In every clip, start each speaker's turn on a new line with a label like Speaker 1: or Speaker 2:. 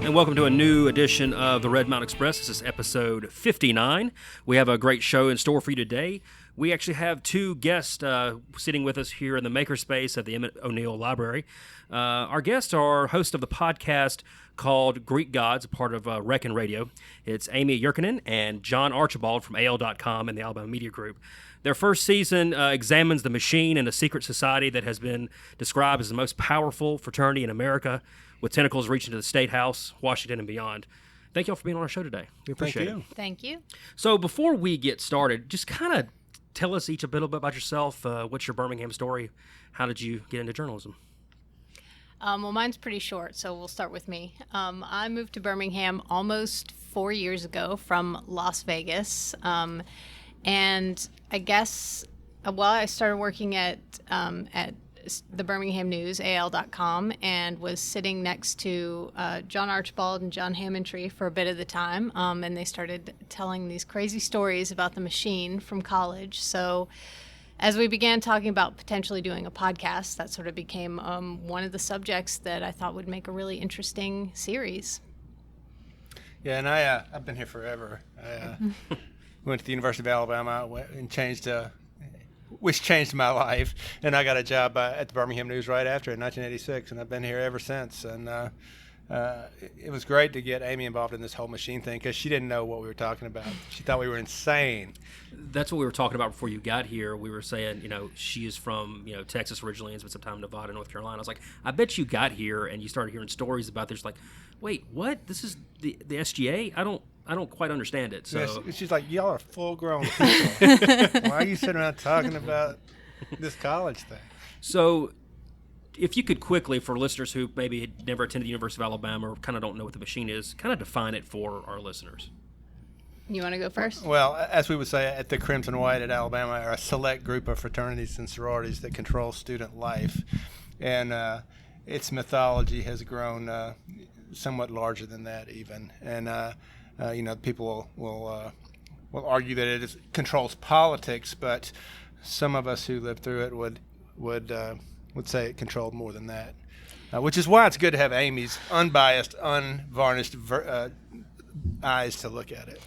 Speaker 1: and welcome to a new edition of the Red Mountain Express. This is episode 59. We have a great show in store for you today. We actually have two guests sitting with us here in the makerspace at the Emmett O'Neill Library. Our guests are hosts of the podcast called Greek Gods, a part of Reckon Radio. It's Amy Jurkinen and John Archibald from AL.com and the Alabama Media Group. Their first season examines the machine and a secret society that has been described as the most powerful fraternity in America, with tentacles reaching to the State House, Washington, and beyond. Thank you all for being on our show today. We appreciate it.
Speaker 2: Thank you.
Speaker 1: So before we get started, just kind of tell us each a little bit about yourself. What's your Birmingham story? How did you get into journalism?
Speaker 2: Well, mine's pretty short, so we'll start with me. I moved to Birmingham almost 4 years ago from Las Vegas. And I guess, I started working at the Birmingham News, AL.com, and was sitting next to John Archibald and John Hammondtree for a bit of the time. And they started telling these crazy stories about the machine from college. So as we began talking about potentially doing a podcast, that sort of became one of the subjects that I thought would make a really interesting series.
Speaker 3: Yeah, and I've been here forever. I went to the University of Alabama and which changed my life. And I got a job at the Birmingham News right after in 1986, and I've been here ever since. And it was great to get Amy involved in this whole machine thing because she didn't know what we were talking about. She thought we were insane.
Speaker 1: That's what we were talking about before you got here. We were saying, she is from, Texas originally and spent some time in Nevada, North Carolina. I was like, I bet you got here and you started hearing stories about this. Like, wait, what? This is the SGA? I don't quite understand it. So
Speaker 3: yeah, she's like, y'all are full-grown people. Why are you sitting around talking about this college thing?
Speaker 1: So if you could quickly, for listeners who maybe had never attended the University of Alabama or kind of don't know what the machine is, kind of define it for our listeners.
Speaker 2: You want to go first?
Speaker 3: Well, as we would say at the Crimson White at Alabama, are a select group of fraternities and sororities that control student life. And its mythology has grown somewhat larger than that even. And people will argue that it controls politics, but some of us who lived through it would say it controlled more than that, which is why it's good to have Amy's unbiased, unvarnished eyes to look at it.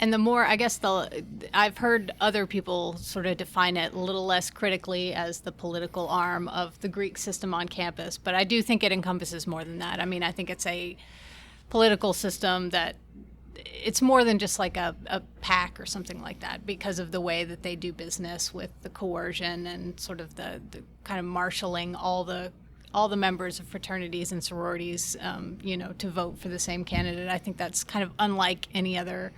Speaker 2: And the more, I've heard other people sort of define it a little less critically as the political arm of the Greek system on campus, but I do think it encompasses more than that. I mean, I think it's a political system that it's more than just like a pack or something like that because of the way that they do business with the coercion and sort of the kind of marshaling all the members of fraternities and sororities, to vote for the same candidate. I think that's kind of unlike any other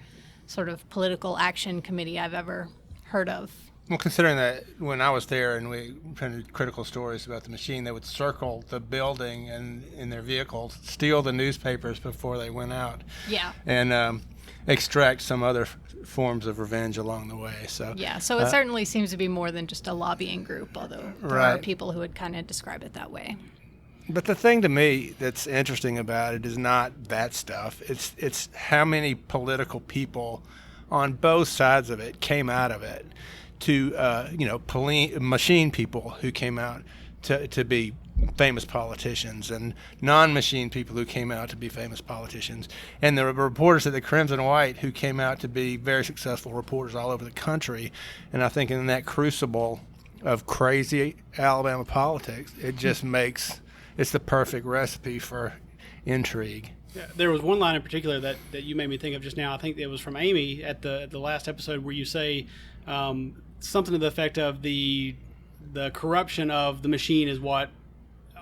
Speaker 2: sort of political action committee I've ever heard of.
Speaker 3: Well, considering that when I was there and we printed critical stories about the machine, they would circle the building and in their vehicles, steal the newspapers before they went out.
Speaker 2: Yeah.
Speaker 3: And extract some other forms of revenge along the way. So
Speaker 2: it certainly seems to be more than just a lobbying group, although there are people who would kind of describe it that way.
Speaker 3: But the thing to me that's interesting about it is not that stuff. It's how many political people on both sides of it came out of it to, machine people who came out to be famous politicians and non-machine people who came out to be famous politicians. And the reporters at the Crimson White who came out to be very successful reporters all over the country. And I think in that crucible of crazy Alabama politics, it just it's the perfect recipe for intrigue.
Speaker 4: Yeah, there was one line in particular that you made me think of just now. I think it was from Amy at the last episode where you say something to the effect of the corruption of the machine is what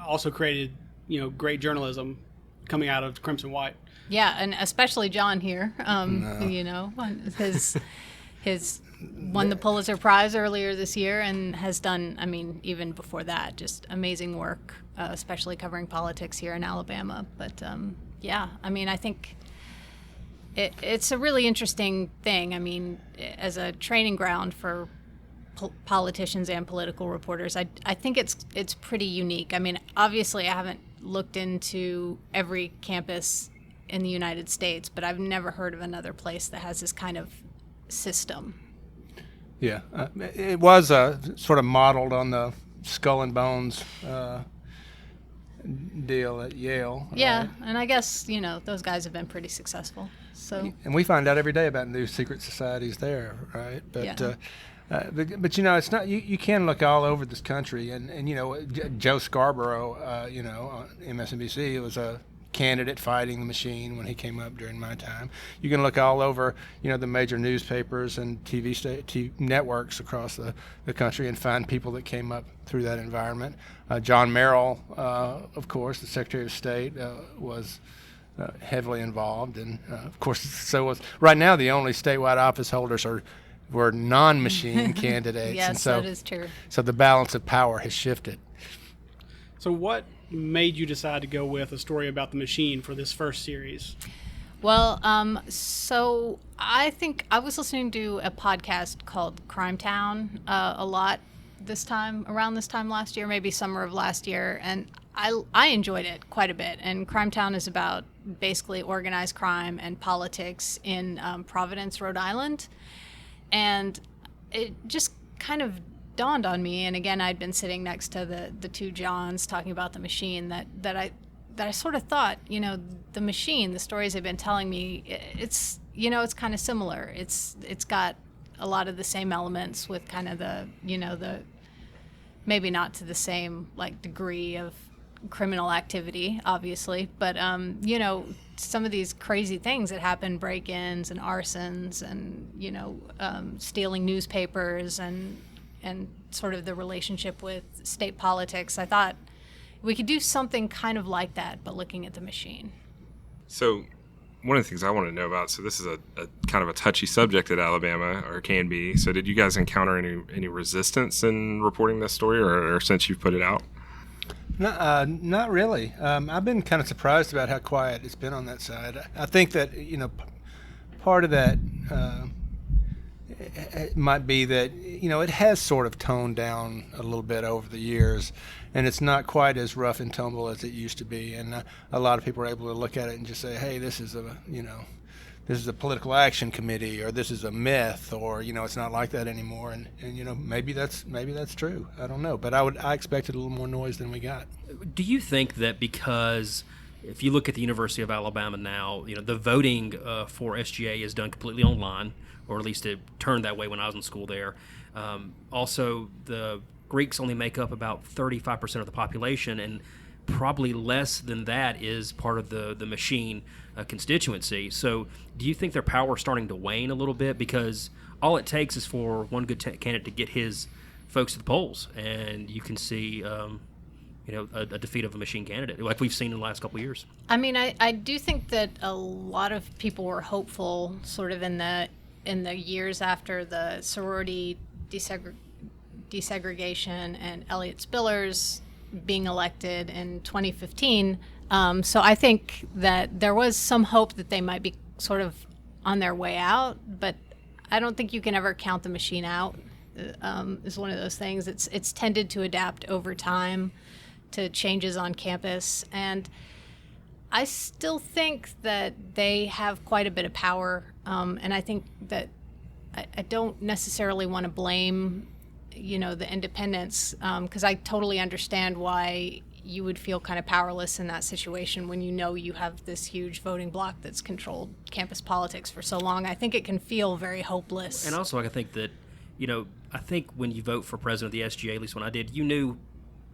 Speaker 4: also created, great journalism coming out of Crimson White.
Speaker 2: Yeah, and especially John here, his won the Pulitzer Prize earlier this year and has done, even before that, just amazing work, especially covering politics here in Alabama. But, I think it's a really interesting thing. As a training ground for politicians and political reporters, I think it's pretty unique. Obviously, I haven't looked into every campus in the United States, but I've never heard of another place that has this kind of system.
Speaker 3: Yeah, it was sort of modeled on the Skull and Bones deal at Yale.
Speaker 2: Yeah,
Speaker 3: right?
Speaker 2: and I guess, those guys have been pretty successful. So
Speaker 3: And we find out every day about new secret societies there, right? But
Speaker 2: Yeah.
Speaker 3: but it's not. You can look all over this country, and Joe Scarborough, on MSNBC was a candidate fighting the machine when he came up during my time. You can look all over, the major newspapers and TV networks across the country and find people that came up through that environment. John Merrill, of course, the Secretary of State, was heavily involved, and of course, so was right now the only statewide office holders were non-machine candidates.
Speaker 2: yes,
Speaker 3: and so,
Speaker 2: that is true.
Speaker 3: So the balance of power has shifted.
Speaker 4: So what made you decide to go with a story about the machine for this first series?
Speaker 2: Well, so I think I was listening to a podcast called Crime Town a lot around this time last year, maybe summer of last year, and I enjoyed it quite a bit. And Crime Town is about basically organized crime and politics in Providence, Rhode Island. And it just kind of dawned on me, and again, I'd been sitting next to the two Johns talking about the machine, that I sort of thought, the machine, the stories they've been telling me, it's kind of similar. It's got a lot of the same elements with kind of the maybe not to the same degree of criminal activity, obviously, but some of these crazy things that happen, break-ins and arsons and stealing newspapers and sort of the relationship with state politics. I thought we could do something kind of like that, but looking at the machine.
Speaker 5: So one of the things I want to know about, so this is a kind of a touchy subject at Alabama, or can be. So did you guys encounter any resistance in reporting this story or since you've put it out?
Speaker 3: Not really. I've been kind of surprised about how quiet it's been on that side. I think that, part of that it might be that, it has sort of toned down a little bit over the years, and it's not quite as rough and tumble as it used to be. And a lot of people are able to look at it and just say, hey, this is a political action committee, or this is a myth, or it's not like that anymore. And maybe that's true. I don't know, but I expected a little more noise than we got.
Speaker 1: Do you think that because if you look at the University of Alabama now, the voting for SGA is done completely online, or at least it turned that way when I was in school there. Also, the Greeks only make up about 35% of the population, and probably less than that is part of the machine constituency. So do you think their power is starting to wane a little bit? Because all it takes is for one good candidate to get his folks to the polls, and you can see a defeat of a machine candidate, like we've seen in the last couple of years.
Speaker 2: I mean, I do think that a lot of people were hopeful sort of in the years after the sorority desegregation and Elliot Spillers being elected in 2015. So I think that there was some hope that they might be sort of on their way out, but I don't think you can ever count the machine out. Is one of those things. It's tended to adapt over time to changes on campus, and I still think that they have quite a bit of power, and I think that I don't necessarily want to blame the independents, because I totally understand why you would feel kind of powerless in that situation when you have this huge voting bloc that's controlled campus politics for so long. I think it can feel very hopeless.
Speaker 1: And also, I think that, I think when you vote for president of the SGA, at least when I did, you knew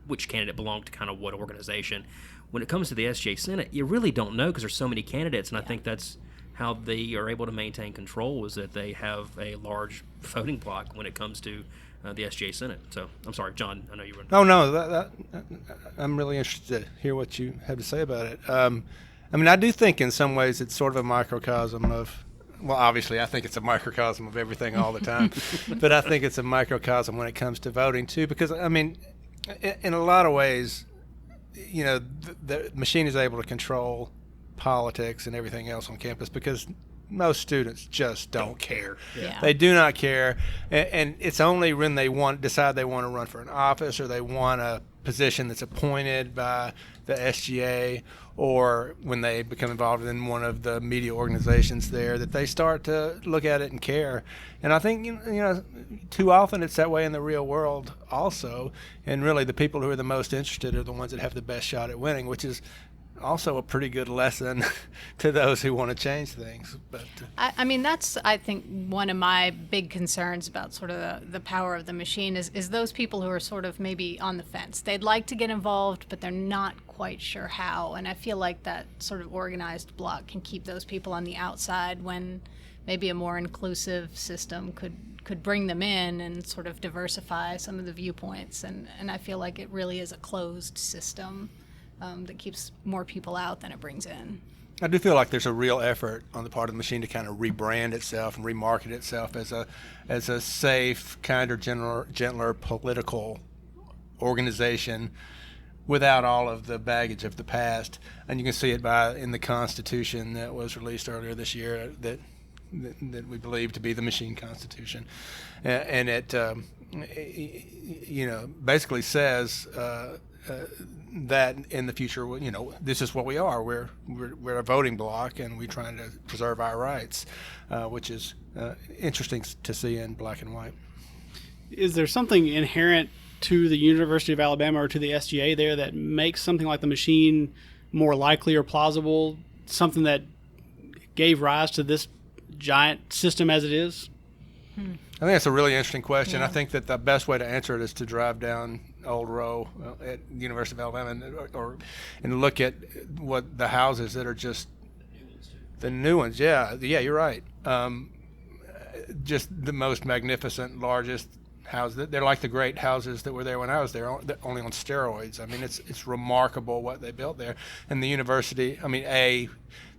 Speaker 1: which candidate belonged to kind of what organization. When it comes to the SGA Senate, you really don't know because there's so many candidates, and I think that's how they are able to maintain control, is that they have a large voting bloc when it comes to the SGA Senate. So, I'm sorry, John, I know you were...
Speaker 3: Oh, no, I'm really interested to hear what you have to say about it. I do think in some ways it's sort of a microcosm of, well, obviously I think it's a microcosm of everything all the time, but I think it's a microcosm when it comes to voting too, because, in a lot of ways, the machine is able to control politics and everything else on campus because most students just don't care.
Speaker 2: Yeah.
Speaker 3: They do not care, and it's only when they decide they want to run for an office or they want to position that's appointed by the SGA, or when they become involved in one of the media organizations there, that they start to look at it and care. And I think, too often it's that way in the real world also. And really the people who are the most interested are the ones that have the best shot at winning, which is also a pretty good lesson to those who want to change things. But
Speaker 2: I mean, that's, I think, one of my big concerns about sort of the power of the machine is those people who are sort of maybe on the fence. They'd like to get involved, but they're not quite sure how. And I feel like that sort of organized block can keep those people on the outside when maybe a more inclusive system could bring them in and sort of diversify some of the viewpoints. And I feel like it really is a closed system that keeps more people out than it brings in.
Speaker 3: I do feel like there's a real effort on the part of the machine to kind of rebrand itself and remarket itself as a safe, kinder, gentler political organization without all of the baggage of the past. And you can see it in the Constitution that was released earlier this year that we believe to be the machine Constitution, and it basically says that in the future, this is what we are. We're a voting bloc, and we're trying to preserve our rights, which is interesting to see in black and white.
Speaker 4: Is there something inherent to the University of Alabama or to the SGA there that makes something like the machine more likely or plausible, something that gave rise to this giant system as it is?
Speaker 3: I think that's a really interesting question.
Speaker 2: Yeah.
Speaker 3: I think that the best way to answer it is to drive down Old Row at the University of Alabama and look at what the houses that are just the new ones. Yeah, you're right. Just the most magnificent, largest houses. They're like the great houses that were there when I was there, only on steroids. I mean, it's remarkable what they built there. And the university,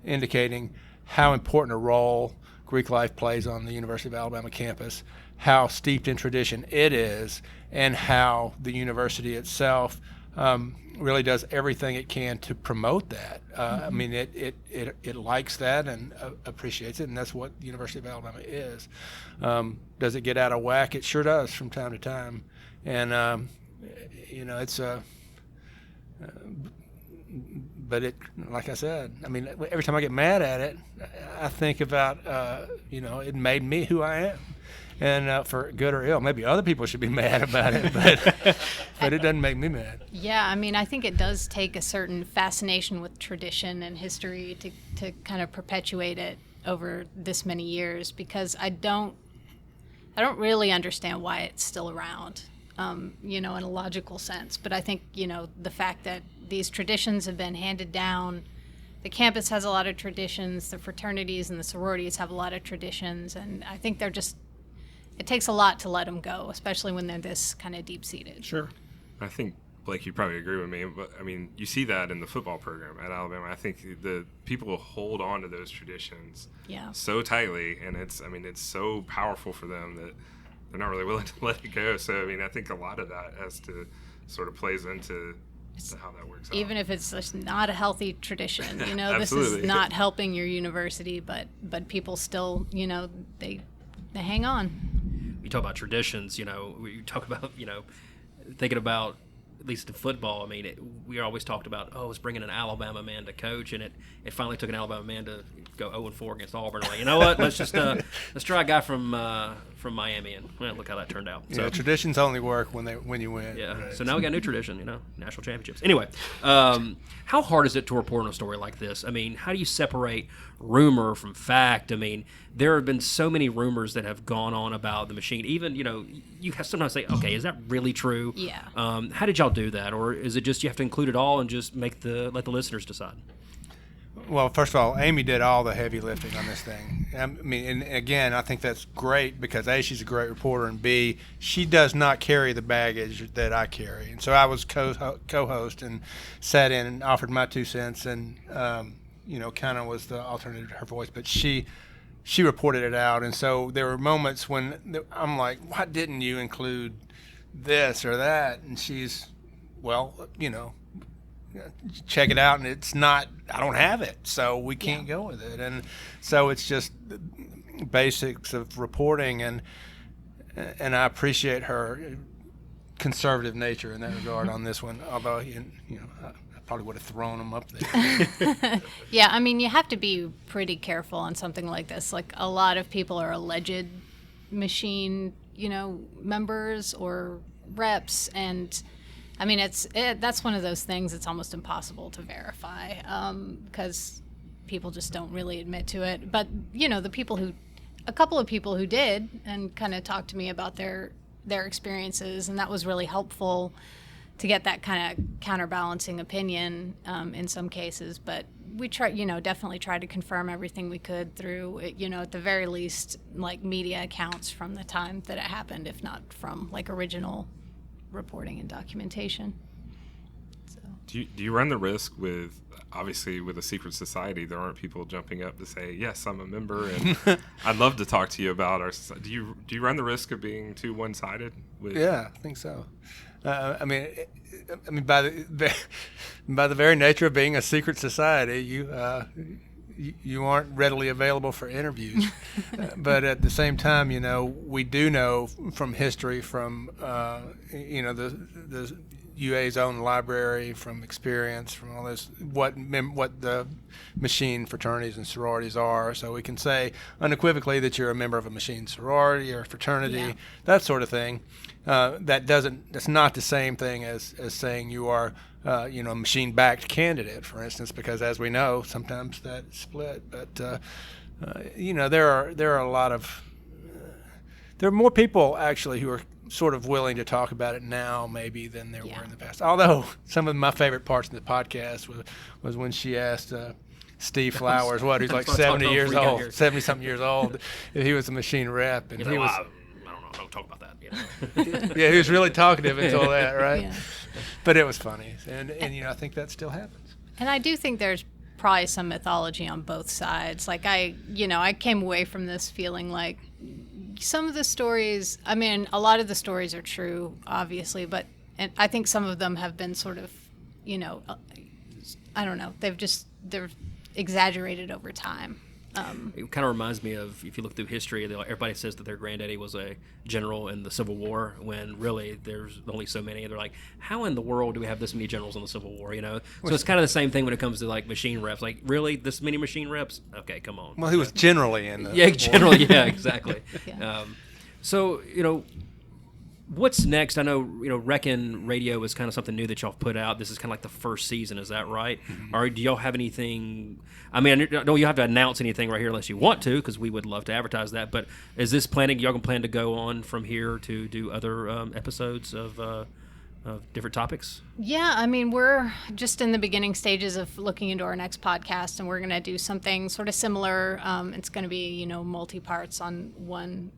Speaker 3: indicating how important a role Greek life plays on the University of Alabama campus, how steeped in tradition it is, and how the university itself really does everything it can to promote that. I mean, it likes that and appreciates it, and that's what the University of Alabama is. Does it get out of whack? It sure does from time to time. And, it's but it, like I said, I mean, every time I get mad at it, I think about, it made me who I am. And for good or ill, maybe other people should be mad about it, but it doesn't make me mad.
Speaker 2: Yeah, I mean, I think it does take a certain fascination with tradition and history to kind of perpetuate it over this many years, because I don't really understand why it's still around, in a logical sense. But I think, the fact that these traditions have been handed down, the campus has a lot of traditions, the fraternities and the sororities have a lot of traditions, and I think it takes a lot to let them go, especially when they're this kind of deep-seated.
Speaker 4: Sure.
Speaker 5: I think, Blake, you'd probably agree with me, but I mean, you see that in the football program at Alabama. I think the people hold on to those traditions so tightly, and it's so powerful for them that they're not really willing to let it go. So, I mean, I think a lot of that has to sort of plays into how that works out.
Speaker 2: Even if it's just not a healthy tradition, this
Speaker 5: Absolutely.
Speaker 2: is not helping your university, but people still, they hang on.
Speaker 1: You talk about traditions, we talk about, thinking about, at least in football, I mean, we always talked about, it's bringing an Alabama man to coach, and it finally took an Alabama man to go 0-4 against Auburn. Like, you know what, let's just let's try a guy from Miami, and look how that turned out.
Speaker 3: So traditions only work when you win.
Speaker 1: Yeah.
Speaker 3: Right?
Speaker 1: So now we got a new tradition, national championships. Anyway, how hard is it to report on a story like this? I mean, how do you separate rumor from fact? I mean, there have been so many rumors that have gone on about the machine. Even, you have sometimes say, okay, is that really true?
Speaker 2: Yeah.
Speaker 1: How did y'all do that? Or is it just you have to include it all and just let the listeners decide?
Speaker 3: Well, first of all, Amy did all the heavy lifting on this thing. I mean, and again, I think that's great because A, she's a great reporter, and B, she does not carry the baggage that I carry. And so I was co-host and sat in and offered my 2 cents and, kind of was the alternative to her voice. But she reported it out. And so there were moments when I'm like, why didn't you include this or that? And she's, check it out, and it's not, I don't have it, so we can't go with it. And so it's just basics of reporting, and I appreciate her conservative nature in that regard on this one. Although I probably would have thrown them up there.
Speaker 2: Yeah, I mean, you have to be pretty careful on something like this. Like, a lot of people are alleged machine, members or reps, and I mean, that's one of those things that's almost impossible to verify because people just don't really admit to it. But a couple of people who did and kind of talked to me about their experiences, and that was really helpful to get that kind of counterbalancing opinion in some cases. But we definitely tried to confirm everything we could through, at the very least, like media accounts from the time that it happened, if not from like original reporting and documentation. So.
Speaker 5: Do you run the risk with, obviously with a secret society, there aren't people jumping up to say, yes, I'm a member and I'd love to talk to you about our society. Do you run the risk of being too one-sided?
Speaker 3: Yeah, I think so. I mean, by the very nature of being a secret society, you aren't readily available for interviews. But at the same time, we do know from history, from the UA's own library, from experience, from all this, what the machine fraternities and sororities are. So we can say unequivocally that you're a member of a machine sorority or fraternity, that sort of thing. That's not the same thing as saying you are a machine-backed candidate, for instance, because as we know, sometimes that's split. But there are a lot of there are more people actually who are sort of willing to talk about it now maybe than there were in the past. Although some of my favorite parts of the podcast was when she asked Steve Flowers, who's like 70 years old, 70-something years old, if he was a machine rep. And he was,
Speaker 1: I don't know, don't talk about that.
Speaker 3: Yeah, he was really talkative until that, right? Yeah. But it was funny. And I think that still happens.
Speaker 2: And I do think there's probably some mythology on both sides. Like I came away from this feeling like some of the stories, I mean, a lot of the stories are true, obviously, but I think some of them have been sort of, I don't know, they're exaggerated over time.
Speaker 1: It kind of reminds me of, if you look through history, everybody says that their granddaddy was a general in the Civil War, when really there's only so many. They're like, how in the world do we have this many generals in the Civil War? So it's kind of the same thing when it comes to like machine reps. Like, really, this many machine reps? Okay, come on.
Speaker 3: Well, he was generally in the
Speaker 1: generally, yeah, exactly.
Speaker 2: Yeah.
Speaker 1: So what's next? I know, Reckon Radio is kind of something new that y'all put out. This is kind of like the first season, is that right? Mm-hmm. Or do y'all have anything? I mean, I don't you have to announce anything right here unless you want to, because we would love to advertise that. But is this planning? Y'all gonna plan to go on from here to do other episodes of different topics?
Speaker 2: Yeah, I mean, we're just in the beginning stages of looking into our next podcast, and we're going to do something sort of similar. It's going to be, multi-parts on one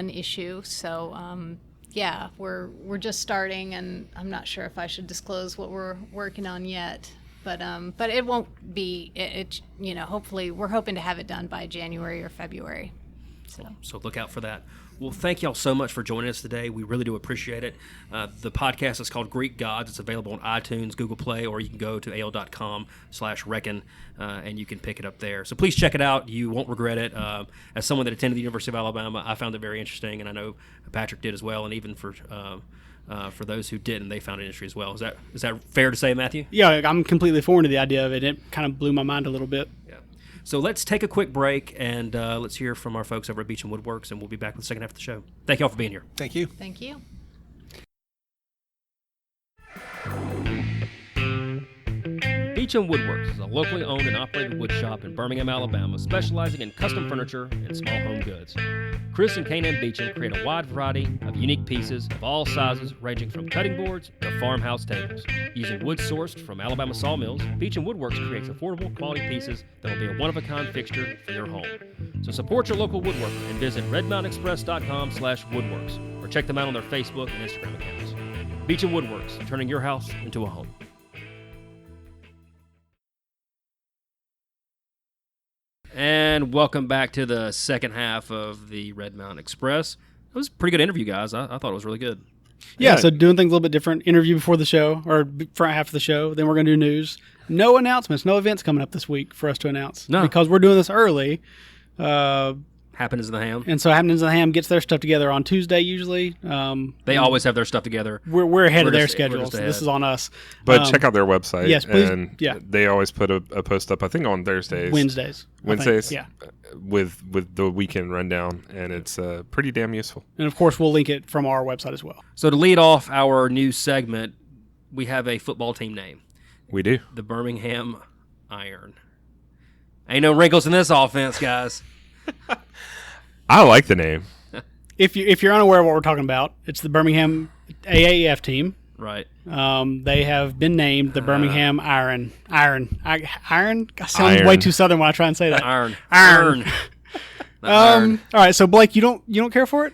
Speaker 2: issue. So, yeah, we're just starting, and I'm not sure if I should disclose what we're working on yet. But it won't be hopefully we're hoping to have it done by January or February.
Speaker 1: So look out for that. Well, thank y'all so much for joining us today. We really do appreciate it. The podcast is called Greek Gods. It's available on iTunes, Google Play, or you can go to al.com/reckon, and you can pick it up there. So please check it out. You won't regret it. As someone that attended the University of Alabama, I found it very interesting, and I know Patrick did as well, and even for those who didn't, they found it interesting as well. Is that fair to say, Matthew?
Speaker 4: Yeah, I'm completely foreign to the idea of it. It kind of blew my mind a little bit.
Speaker 1: Yeah. So let's take a quick break, and let's hear from our folks over at Beach & Woodworks, and we'll be back with the second half of the show. Thank you all for being here.
Speaker 3: Thank you.
Speaker 2: Thank you.
Speaker 1: Beach & Woodworks is a locally owned and operated wood shop in Birmingham, Alabama, specializing in custom furniture and small home goods. Chris and Kanan Beecham create a wide variety of unique pieces of all sizes, ranging from cutting boards to farmhouse tables. Using wood sourced from Alabama sawmills, Beach & Woodworks creates affordable quality pieces that will be a one-of-a-kind fixture for your home. So support your local woodworker and visit redmountainexpress.com/woodworks, or check them out on their Facebook and Instagram accounts. Beach & Woodworks, turning your house into a home. And welcome back to the second half of the Red Mountain Express. It was a pretty good interview, guys. I thought it was really good.
Speaker 4: Yeah, so doing things a little bit different. Interview before the show, or front half of the show. Then we're going to do news. No announcements, no events coming up this week for us to announce.
Speaker 1: No.
Speaker 4: Because we're doing this early.
Speaker 1: How Happenings in the Ham.
Speaker 4: And so Happenings in the Ham gets their stuff together on Tuesday usually.
Speaker 1: They always have their stuff together.
Speaker 4: We're ahead of their schedule, so this is on us.
Speaker 5: But check out their website.
Speaker 4: Yes, please.
Speaker 5: And
Speaker 4: yeah.
Speaker 5: They always put a post up, I think, on Thursdays.
Speaker 4: Wednesdays.
Speaker 5: Yeah. With the weekend rundown, and it's pretty damn useful.
Speaker 4: And, of course, we'll link it from our website as well.
Speaker 1: So to lead off our new segment, we have a football team name.
Speaker 5: We do.
Speaker 1: The Birmingham Iron. Ain't no wrinkles in this offense, guys.
Speaker 5: I like the name.
Speaker 4: If you're unaware of what we're talking about, it's the Birmingham AAF team.
Speaker 1: Right.
Speaker 4: They have been named the Birmingham Iron. Iron. I sound way too southern when I try and say that.
Speaker 1: Iron.
Speaker 4: All right. So Blake, you don't care for it?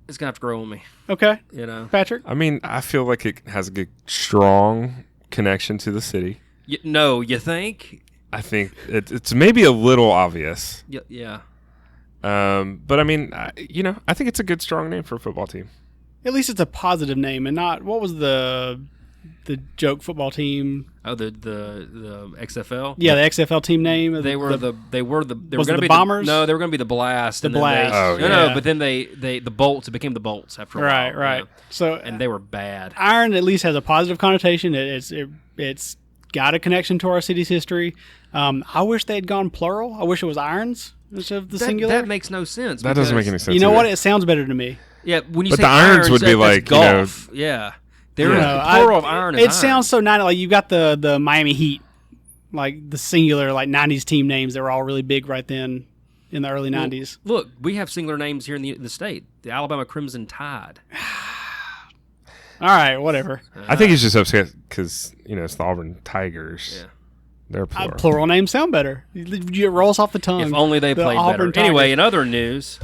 Speaker 1: It's gonna have to grow on me.
Speaker 4: Okay. Patrick.
Speaker 5: I mean, I feel like it has a good, strong connection to the city.
Speaker 1: You think?
Speaker 5: I think it's maybe a little obvious.
Speaker 1: Yeah.
Speaker 5: But I mean, I think it's a good, strong name for a football team.
Speaker 4: At least it's a positive name, and not what was the joke football team?
Speaker 1: Oh, the XFL.
Speaker 4: Yeah, the XFL team name.
Speaker 1: They were going to be
Speaker 4: Bombers.
Speaker 1: No, they were going to be the Blast.
Speaker 4: The Blast.
Speaker 1: No, but then the Bolts. It became the Bolts after a while.
Speaker 4: Right.
Speaker 1: Yeah.
Speaker 4: So
Speaker 1: and they were bad.
Speaker 4: Iron at least has a positive connotation. It's got a connection to our city's history. I wish they had gone plural. I wish it was irons instead of the singular.
Speaker 1: That makes no sense.
Speaker 5: That doesn't make any sense.
Speaker 4: You know
Speaker 5: either.
Speaker 4: what? It sounds better to me.
Speaker 1: Yeah, when you
Speaker 5: but
Speaker 1: say
Speaker 5: the irons would be like
Speaker 1: golf. Yeah, there is the plural of iron.
Speaker 4: It sounds so nice. Like you got the Miami Heat, like the singular like '90s team names that were all really big right then in the early '90s.
Speaker 1: Look, we have singular names here in the state. The Alabama Crimson Tide.
Speaker 4: All right, whatever.
Speaker 5: I think he's just upset because it's the Auburn Tigers.
Speaker 1: Yeah.
Speaker 5: They're plural.
Speaker 4: Plural names sound better. It rolls off the tongue.
Speaker 1: If only they played
Speaker 4: Auburn
Speaker 1: better. Anyway,
Speaker 4: Tigers.
Speaker 1: in other news.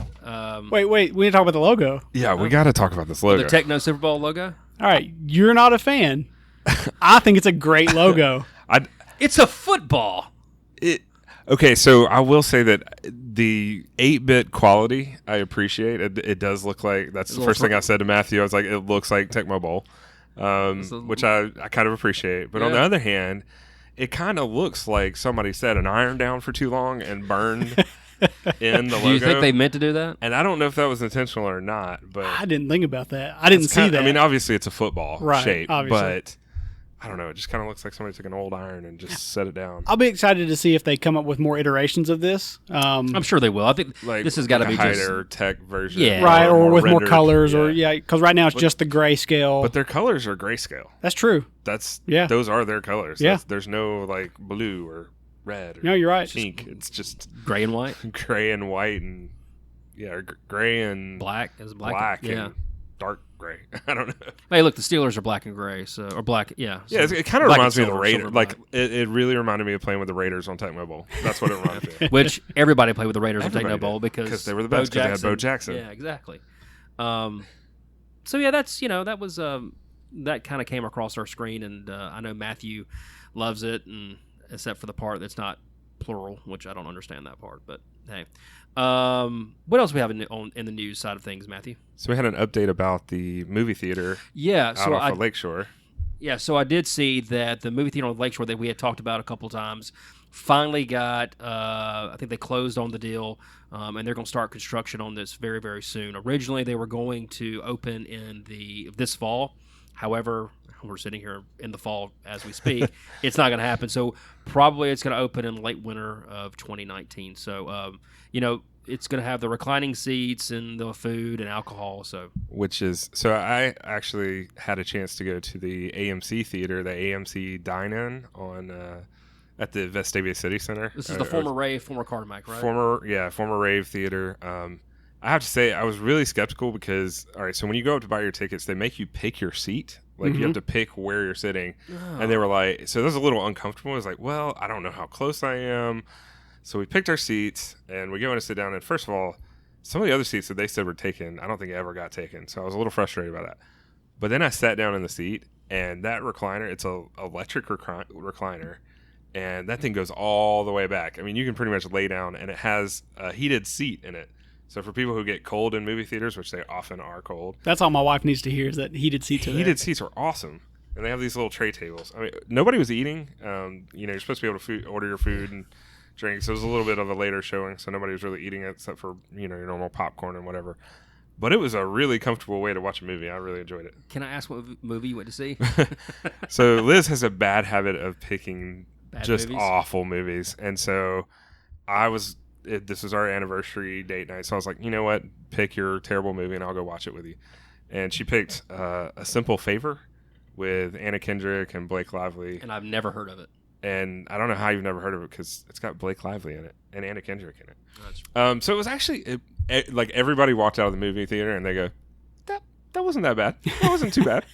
Speaker 4: Wait. We need to talk about the logo.
Speaker 5: Yeah, we got to talk about this logo.
Speaker 1: The Techno Super Bowl logo?
Speaker 4: All right, you're not a fan. I think it's a great logo.
Speaker 1: It's a football.
Speaker 5: Okay, so I will say that the 8-bit quality I appreciate. It does look like, that's the first thing I said to Matthew. I was like, it looks like Tecmo Bowl, which I kind of appreciate. But on the other hand, it kind of looks like somebody set an iron down for too long and burned in the logo.
Speaker 1: Do you think they meant to do that?
Speaker 5: And I don't know if that was intentional or not. But
Speaker 4: I didn't think about that. I didn't see that.
Speaker 5: I mean, obviously it's a football shape,
Speaker 4: obviously.
Speaker 5: but I don't know. It just kind of looks like somebody took an old iron and just set it down.
Speaker 4: I'll be excited to see if they come up with more iterations of this.
Speaker 1: I'm sure they will. I think this has got to be just
Speaker 5: a tech version,
Speaker 4: right? Or with more colors,
Speaker 5: yeah.
Speaker 4: Because right now it's just the grayscale.
Speaker 5: But their colors are grayscale.
Speaker 4: That's true.
Speaker 5: Those are their colors.
Speaker 4: Yeah.
Speaker 5: There's no like blue or red. Or
Speaker 4: no, you're right.
Speaker 5: Pink. It's just
Speaker 1: gray and white.
Speaker 5: Gray and white and gray and
Speaker 1: black. Is black.
Speaker 5: And dark gray. I don't know.
Speaker 1: Hey, look, the Steelers are black and gray, or black. Yeah.
Speaker 5: Yeah, it kind of reminds me of the Raiders. Like it really reminded me of playing with the Raiders on Tecmo Bowl. That's what it reminds me of.
Speaker 1: Which everybody played with the Raiders on Tecmo Bowl because
Speaker 5: they were the best. Because they had Bo Jackson.
Speaker 1: Yeah, exactly. So yeah, that's that was that kind of came across our screen, and I know Matthew loves it, and except for the part that's not plural, which I don't understand that part. But hey, what else we have in the news side of things, Matthew?
Speaker 5: So we had an update about the movie theater.
Speaker 1: Yeah,
Speaker 5: out off of Lakeshore.
Speaker 1: Yeah, so I did see that the movie theater on Lakeshore that we had talked about a couple times finally got. I think they closed on the deal, and they're going to start construction on this very, very soon. Originally, they were going to open in this fall. However, we're sitting here in the fall as we speak. It's not going to happen. So probably it's going to open in late winter of 2019. So it's going to have the reclining seats and the food and alcohol. So
Speaker 5: I actually had a chance to go to the AMC theater, the AMC Dine-In on at the Vestavia City Center.
Speaker 1: This is the former Rave, former Carmack, right?
Speaker 5: Former Rave theater. I have to say I was really skeptical because so when you go up to buy your tickets, they make you pick your seat. Like you have to pick where you're sitting. Oh. And they were like, so that was a little uncomfortable. I was like, well, I don't know how close I am. So we picked our seats and we go in to sit down. And first of all, some of the other seats that they said were taken, I don't think ever got taken. So I was a little frustrated by that. But then I sat down in the seat and that recliner, it's a electric recliner. And that thing goes all the way back. I mean, you can pretty much lay down and it has a heated seat in it. So for people who get cold in movie theaters, which they often are cold.
Speaker 4: That's all my wife needs to hear is that heated seats are there.
Speaker 5: Heated seats are awesome. And they have these little tray tables. I mean, nobody was eating. You're supposed to be able to order your food and drinks. It was a little bit of a later showing, so nobody was really eating it except for, your normal popcorn and whatever. But it was a really comfortable way to watch a movie. I really enjoyed it.
Speaker 1: Can I ask what movie you went to see?
Speaker 5: So Liz has a bad habit of picking just
Speaker 1: movies?
Speaker 5: awful movies. And so this was our anniversary date night. So I was like, you know what? Pick your terrible movie and I'll go watch it with you. And she picked A Simple Favor with Anna Kendrick and Blake Lively.
Speaker 1: And I've never heard of it.
Speaker 5: And I don't know how you've never heard of it because it's got Blake Lively in it and Anna Kendrick in it. So it was actually like everybody walked out of the movie theater and they go, that wasn't that bad. That wasn't too bad.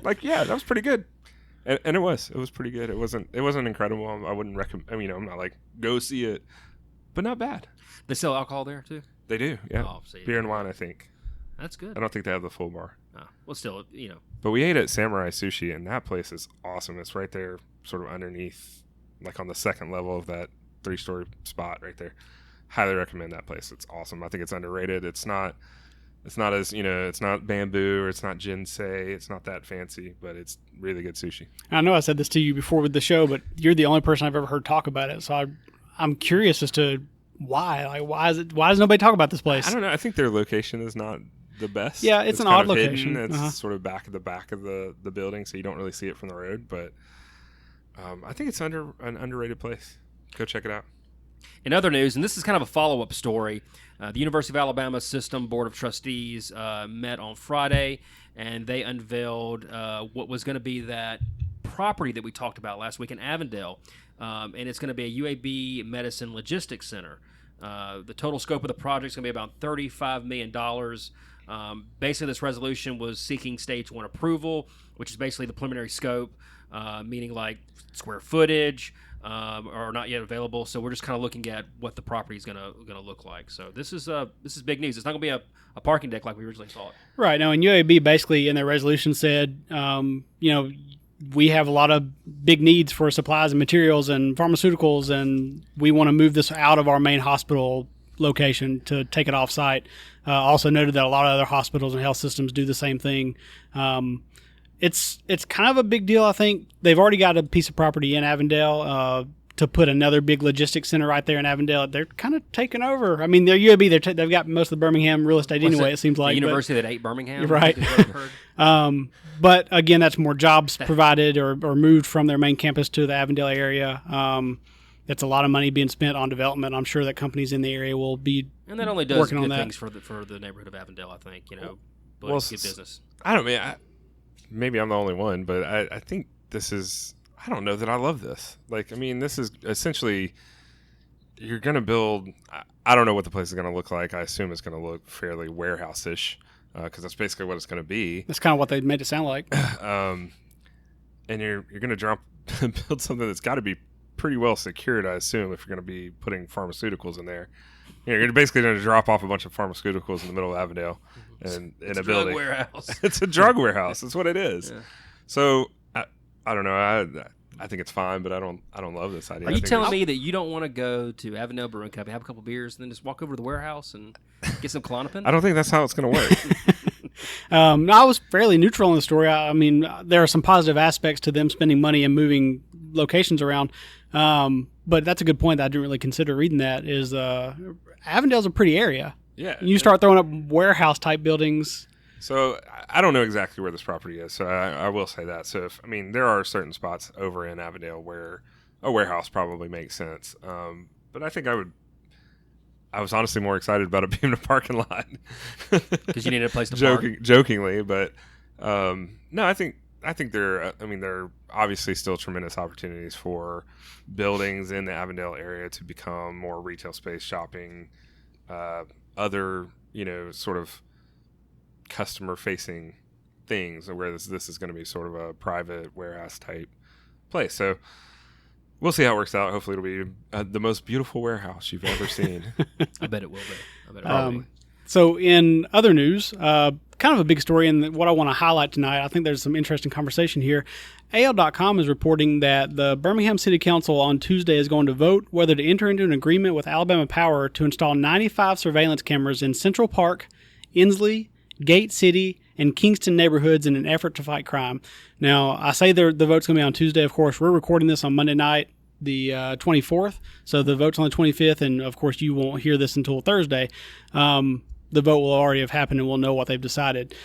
Speaker 5: Like, yeah, that was pretty good. And it was pretty good. It wasn't incredible. I wouldn't recommend. I mean, I'm not like go see it, but not bad.
Speaker 1: They sell alcohol there too.
Speaker 5: They do, yeah.
Speaker 1: Oh, see,
Speaker 5: beer and wine, I think.
Speaker 1: That's good.
Speaker 5: I don't think they have the full bar.
Speaker 1: Oh, well, still,
Speaker 5: But we ate at Samurai Sushi, and that place is awesome. It's right there, sort of underneath, like on the second level of that 3-story spot right there. Highly recommend that place. It's awesome. I think it's underrated. It's not as, it's not bamboo or it's not jinsei. It's not that fancy, but it's really good sushi.
Speaker 4: I know I said this to you before with the show, but you're the only person I've ever heard talk about it. So I'm curious as to why. Like, why does nobody talk about this place?
Speaker 5: I don't know. I think their location is not the best.
Speaker 4: Yeah, it's an odd location.
Speaker 5: It's sort of back of the building, so you don't really see it from the road. But I think it's an underrated place. Go check it out.
Speaker 1: In other news, and this is kind of a follow-up story, the University of Alabama System Board of Trustees met on Friday, and they unveiled what was going to be that property that we talked about last week in Avondale, and it's going to be a UAB Medicine Logistics Center. The total scope of the project is going to be about $35 million. Basically, this resolution was seeking Stage 1 approval, which is basically the preliminary scope, meaning like square footage, are not yet available. So we're just kind of looking at what the property is going to look like. So this is big news. It's not going to be a parking deck like we originally thought.
Speaker 4: Right. Now, and UAB basically in their resolution said, we have a lot of big needs for supplies and materials and pharmaceuticals, and we want to move this out of our main hospital location to take it off site. Also noted that a lot of other hospitals and health systems do the same thing. It's kind of a big deal, I think. They've already got a piece of property in Avondale to put another big logistics center right there in Avondale. They're kind of taking over. I mean, they're UAB. They've got most of the Birmingham real estate anyway, it seems like.
Speaker 1: The university that ate Birmingham?
Speaker 4: Right. But, again, that's more jobs provided or moved from their main campus to the Avondale area. It's a lot of money being spent on development. I'm sure that companies in the area will be
Speaker 1: and that only does
Speaker 4: working
Speaker 1: good
Speaker 4: on that.
Speaker 1: things for the neighborhood of Avondale, I think. But
Speaker 5: Well,
Speaker 1: it's good business.
Speaker 5: I don't mean, maybe I'm the only one, but I think this is. I don't know that I love this. Like, I mean, this is essentially you're going to build. I don't know what the place is going to look like. I assume it's going to look fairly warehouse-ish because that's basically what it's going to be.
Speaker 4: That's kind of what they made it sound like.
Speaker 5: And you're going to build something that's got to be pretty well secured, I assume, if you're going to be putting pharmaceuticals in there. You're basically going to drop off a bunch of pharmaceuticals in the middle of Avondale and in a building.
Speaker 1: Drug warehouse.
Speaker 5: It's a drug warehouse. That's what it is.
Speaker 1: Yeah.
Speaker 5: So I don't know. I think it's fine, but I don't love this idea.
Speaker 1: Are you telling me that you don't want to go to Avondale Brewing Company, have a couple beers, and then just walk over to the warehouse and get some Klonopin?
Speaker 5: I don't think that's how it's going to work.
Speaker 4: I was fairly neutral in the story. I mean, there are some positive aspects to them spending money and moving locations around. But that's a good point that I didn't really consider reading that is Avondale's a pretty area.
Speaker 5: Yeah.
Speaker 4: You start throwing up warehouse type buildings.
Speaker 5: So I don't know exactly where this property is. So I will say that. So there are certain spots over in Avondale where a warehouse probably makes sense. But I think I was honestly more excited about it being a parking lot
Speaker 1: because you needed a place to park.
Speaker 5: Jokingly, but no, I think there are obviously still tremendous opportunities for buildings in the Avondale area to become more retail space, shopping, other sort of customer-facing things, whereas this is going to be sort of a private warehouse type place. So we'll see how it works out. Hopefully it'll be the most beautiful warehouse you've ever seen.
Speaker 1: I bet it will be.
Speaker 4: So in other news, kind of a big story, and what I want to highlight tonight, I think there's some interesting conversation here. AL.com is reporting that the Birmingham City Council on Tuesday is going to vote whether to enter into an agreement with Alabama Power to install 95 surveillance cameras in Central Park, Inslee, Gate City, and Kingston neighborhoods in an effort to fight crime. Now, I say the vote's going to be on Tuesday, of course. We're recording this on Monday night. the 24th. So the vote's on the 25th, and of course you won't hear this until Thursday. The vote will already have happened, and we'll know what they've decided.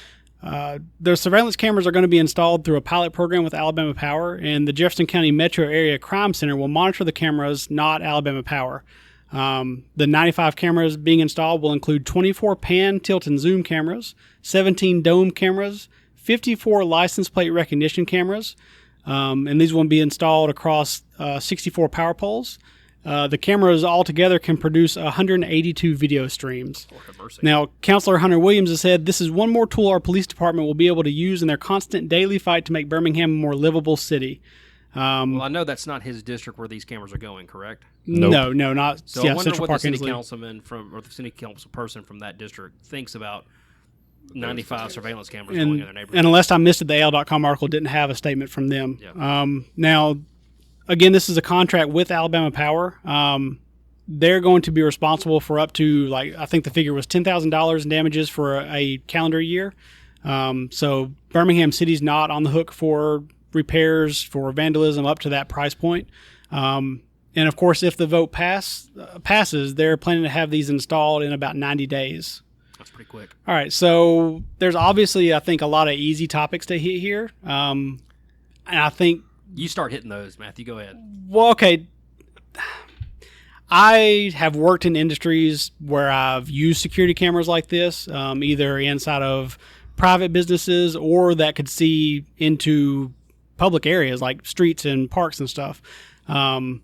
Speaker 4: Their surveillance cameras are going to be installed through a pilot program with Alabama Power, and the Jefferson County Metro Area Crime Center will monitor the cameras, not Alabama Power. The 95 cameras being installed will include 24 pan, tilt, and zoom cameras, 17 dome cameras, 54 license plate recognition cameras, and these will be installed across 64 power poles. The cameras altogether can produce 182 video streams. Now, Councilor Hunter Williams has said this is one more tool our police department will be able to use in their constant daily fight to make Birmingham a more livable city.
Speaker 1: Well, I know that's not his district where these cameras are going, correct?
Speaker 4: Nope. No, not.
Speaker 1: So I wonder
Speaker 4: Central
Speaker 1: what
Speaker 4: Park
Speaker 1: the city
Speaker 4: Inslee.
Speaker 1: councilman or the city council person from that district thinks about 95 surveillance cameras
Speaker 4: And,
Speaker 1: going in their neighborhood.
Speaker 4: and unless I missed it, the AL.com article didn't have a statement from them.
Speaker 1: Yeah.
Speaker 4: Now, again, this is a contract with Alabama Power. They're going to be responsible for up to, I think the figure was $10,000 in damages for a calendar year. So Birmingham City's not on the hook for repairs, for vandalism up to that price point. And of course, if the vote passes, they're planning to have these installed in about 90 days.
Speaker 1: That's pretty quick.
Speaker 4: All right, so there's obviously, I think, a lot of easy topics to hit here. And I think...
Speaker 1: You start hitting those, Matthew. Go ahead.
Speaker 4: Well, okay. I have worked in industries where I've used security cameras like this, either inside of private businesses or that could see into public areas like streets and parks and stuff. I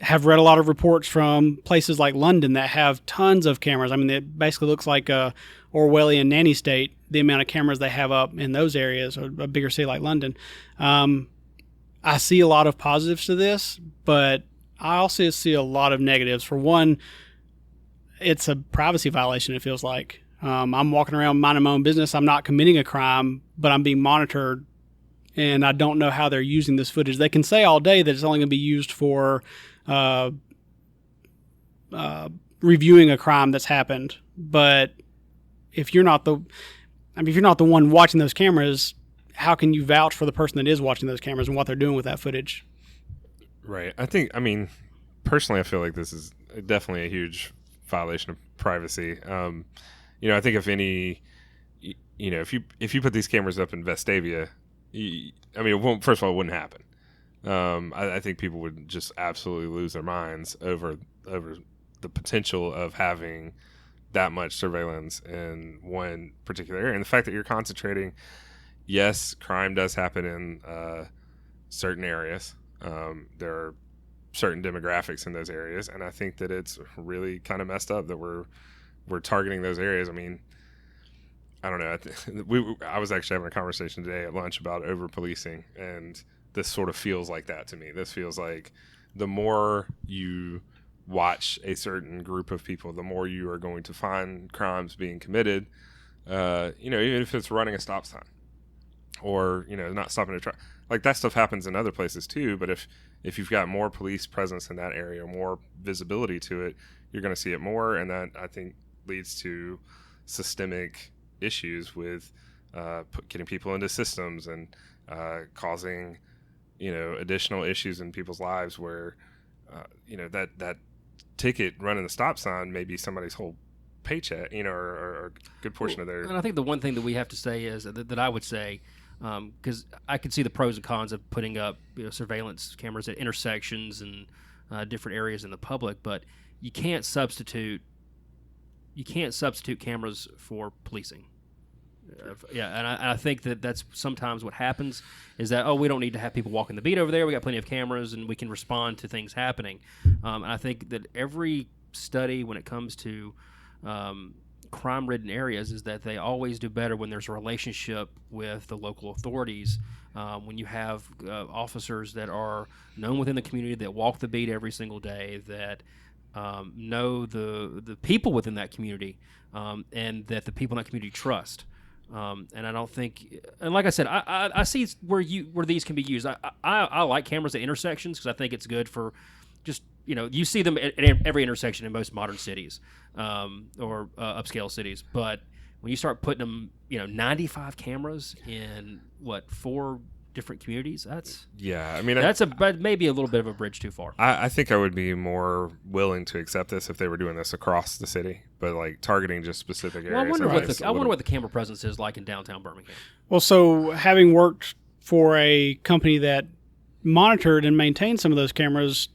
Speaker 4: have read a lot of reports from places like London that have tons of cameras. I mean, it basically looks like a Orwellian nanny state, the amount of cameras they have up in those areas, or a bigger city like London. I see a lot of positives to this, but I also see a lot of negatives. For one, it's a privacy violation, it feels like. I'm walking around minding my own business. I'm not committing a crime, but I'm being monitored, and I don't know how they're using this footage. They can say all day that it's only going to be used for reviewing a crime that's happened, but if you're not the one watching those cameras, how can you vouch for the person that is watching those cameras and what they're doing with that footage?
Speaker 5: Right. Personally, I feel like this is definitely a huge violation of privacy. I think if you put these cameras up in Vestavia, first of all, it wouldn't happen. I think people would just absolutely lose their minds over the potential of having that much surveillance in one particular area. And the fact that you're concentrating, yes, crime does happen in certain areas. There are certain demographics in those areas, and I think that it's really kind of messed up that we're targeting those areas. I mean, I don't know. I was actually having a conversation today at lunch about over-policing, and this sort of feels like that to me. This feels like the more you watch a certain group of people, the more you are going to find crimes being committed, even if it's running a stop sign or, not stopping a truck. Like, that stuff happens in other places too, but if you've got more police presence in that area, more visibility to it, you're going to see it more, and that, I think, leads to systemic issues with getting people into systems and causing, additional issues in people's lives where, that ticket running the stop sign may be somebody's whole paycheck, or a good portion of their...
Speaker 1: And I think the one thing that we have to say is that I would say, because I could see the pros and cons of putting up surveillance cameras at intersections and different areas in the public, but you can't substitute cameras for policing. And I think that's sometimes what happens is that, we don't need to have people walking the beat over there. We got plenty of cameras and we can respond to things happening. And I think that every study when it comes to crime-ridden areas is that they always do better when there's a relationship with the local authorities. When you have officers that are known within the community, that walk the beat every single day, that know the people within that community, and that the people in that community trust. And I don't think, and like I said, I see where these can be used. I like cameras at intersections because I think it's good for just, you see them at every intersection in most modern cities or upscale cities. But when you start putting them, 95 cameras in 4 different communities.
Speaker 5: I mean,
Speaker 1: that's maybe a little bit of a bridge too far.
Speaker 5: I think I would be more willing to accept this if they were doing this across the city, but like targeting just specific areas.
Speaker 1: I wonder what the camera presence is like in downtown Birmingham.
Speaker 4: Well, so having worked for a company that monitored and maintained some of those cameras,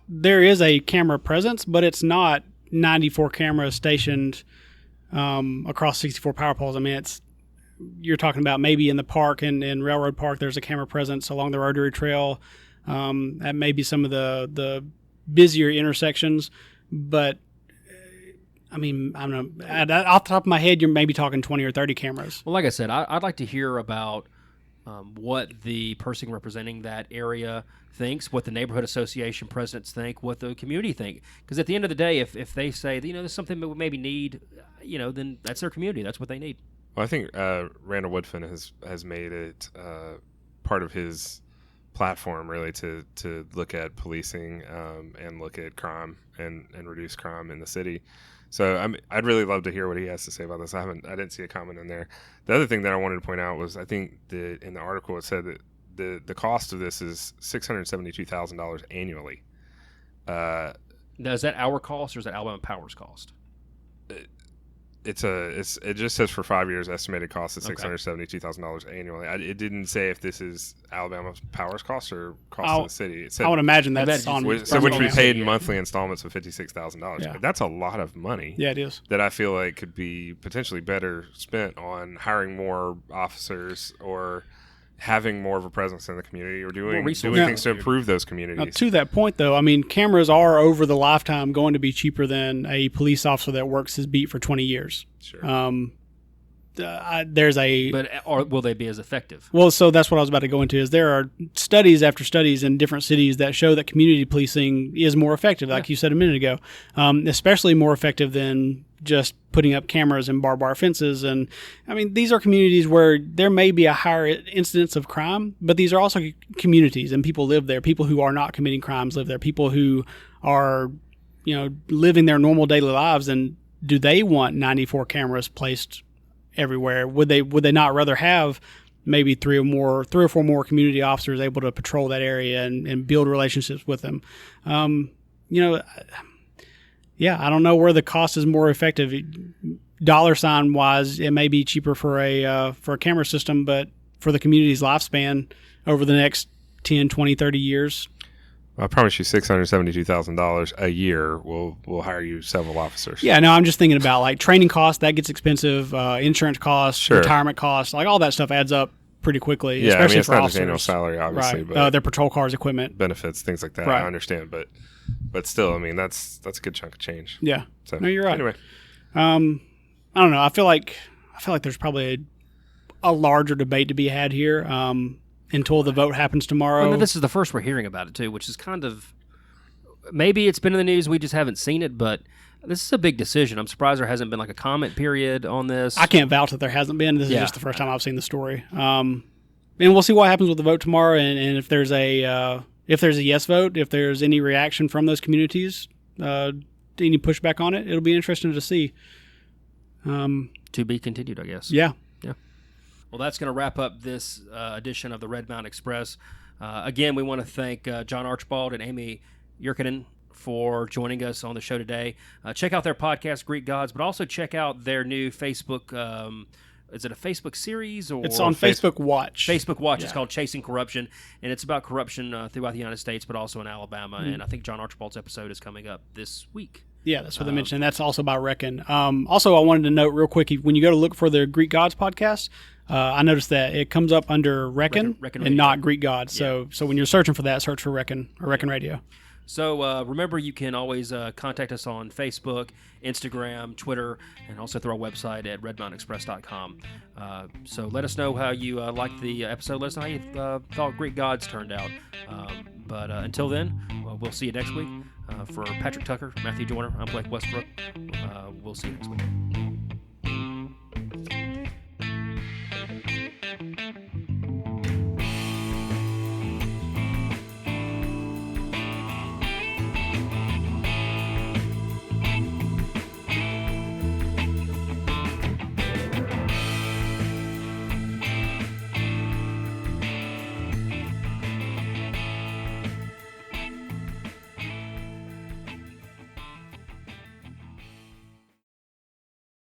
Speaker 4: there is a camera presence, but it's not 94 cameras stationed across 64 power poles. I mean, you're talking about maybe in the park and in Railroad Park, there's a camera presence along the Rotary Trail. At maybe some of the busier intersections, but I mean, I don't know. Off the top of my head, you're maybe talking 20 or 30 cameras.
Speaker 1: Well, like I said, I'd like to hear about what the person representing that area thinks, what the neighborhood association presidents think, what the community think. Because at the end of the day, if they say, there's something that we maybe need, then that's their community. That's what they need.
Speaker 5: Well, I think Randall Woodfin has made it part of his platform really to look at policing and look at crime and reduce crime in the city. So I'd really love to hear what he has to say about this. I didn't see a comment in there. The other thing that I wanted to point out was I think in the article it said that the cost of this is $672,000 annually.
Speaker 1: Now, is that our cost or is that Alabama Power's cost?
Speaker 5: It just says for 5 years estimated cost is $672,000 annually. It didn't say if this is Alabama Power's cost or cost of the city. It said,
Speaker 4: I would imagine that's on.
Speaker 5: So which we paid in monthly installments of $56,000.
Speaker 4: Yeah.
Speaker 5: That's a lot of money.
Speaker 4: Yeah, it is.
Speaker 5: That I feel like could be potentially better spent on hiring more officers or having more of a presence in the community or doing things to improve those communities.
Speaker 4: Now, to that point, though, I mean, cameras are over the lifetime going to be cheaper than a police officer that works his beat for 20 years.
Speaker 5: Sure.
Speaker 1: But will they be as effective?
Speaker 4: Well, so that's what I was about to go into. Is there are studies after studies in different cities that show that community policing is more effective, like you said a minute ago, especially more effective than just putting up cameras and barbed wire fences. And I mean, these are communities where there may be a higher incidence of crime, but these are also communities and people live there. People who are not committing crimes live there. People who are, living their normal daily lives. And do they want 94 cameras placed everywhere? Would they not rather have maybe three or four more community officers able to patrol that area and build relationships with them? I don't know where the cost is more effective. Dollar sign wise, it may be cheaper for a camera system, but for the community's lifespan over the next 10, 20, 30 years.
Speaker 5: I promise you $672,000 a year will hire you several officers.
Speaker 4: Yeah, no, I'm just thinking about like training costs, that gets expensive, insurance costs, retirement costs, like all that stuff adds up pretty quickly.
Speaker 5: Yeah,
Speaker 4: especially
Speaker 5: it's
Speaker 4: for
Speaker 5: not
Speaker 4: officers.
Speaker 5: just annual salary, obviously,
Speaker 4: right.
Speaker 5: but
Speaker 4: their patrol cars, equipment,
Speaker 5: benefits, things like that.
Speaker 4: Right.
Speaker 5: I understand, but still, I mean, that's a good chunk of change.
Speaker 4: Yeah,
Speaker 5: So,
Speaker 4: no, you're right.
Speaker 5: Anyway,
Speaker 4: I don't know. I feel like there's probably a larger debate to be had here until the vote happens tomorrow.
Speaker 1: Well, this is the first we're hearing about it too, which is kind of maybe it's been in the news, we just haven't seen it, but this is a big decision. I'm surprised there hasn't been like a comment period on this.
Speaker 4: I can't vouch that there hasn't been. This is just the first time I've seen the story. And we'll see what happens with the vote tomorrow, and if there's a yes vote, if there's any reaction from those communities, any pushback on it, it'll be interesting to see.
Speaker 1: To be continued, I guess.
Speaker 4: Yeah.
Speaker 1: Well, that's going to wrap up this edition of the Red Mountain Express. Again, we want to thank John Archibald and Amy Yerkinen for joining us on the show today. Check out their podcast, Greek Gods, but also check out their new Facebook. Is it a Facebook series? Or
Speaker 4: it's on Facebook Watch.
Speaker 1: Facebook Watch. Yeah. It's called Chasing Corruption, and it's about corruption throughout the United States, but also in Alabama. And I think John Archibald's episode is coming up this week.
Speaker 4: Yeah, that's what they mentioned. That's also by Reckon. Also, I wanted to note real quick, when you go to look for the Greek Gods podcast, I noticed that it comes up under Reckon and not Greek Gods. Yeah. So when you're searching for that, search for Reckon or Reckon Radio.
Speaker 1: So remember, you can always contact us on Facebook, Instagram, Twitter, and also through our website at redmountainexpress.com. So let us know how you liked the episode. Let us know how you thought Greek Gods turned out. But until then, we'll see you next week. For Patrick Tucker, Matthew Joyner, I'm Blake Westbrook. We'll see you next week.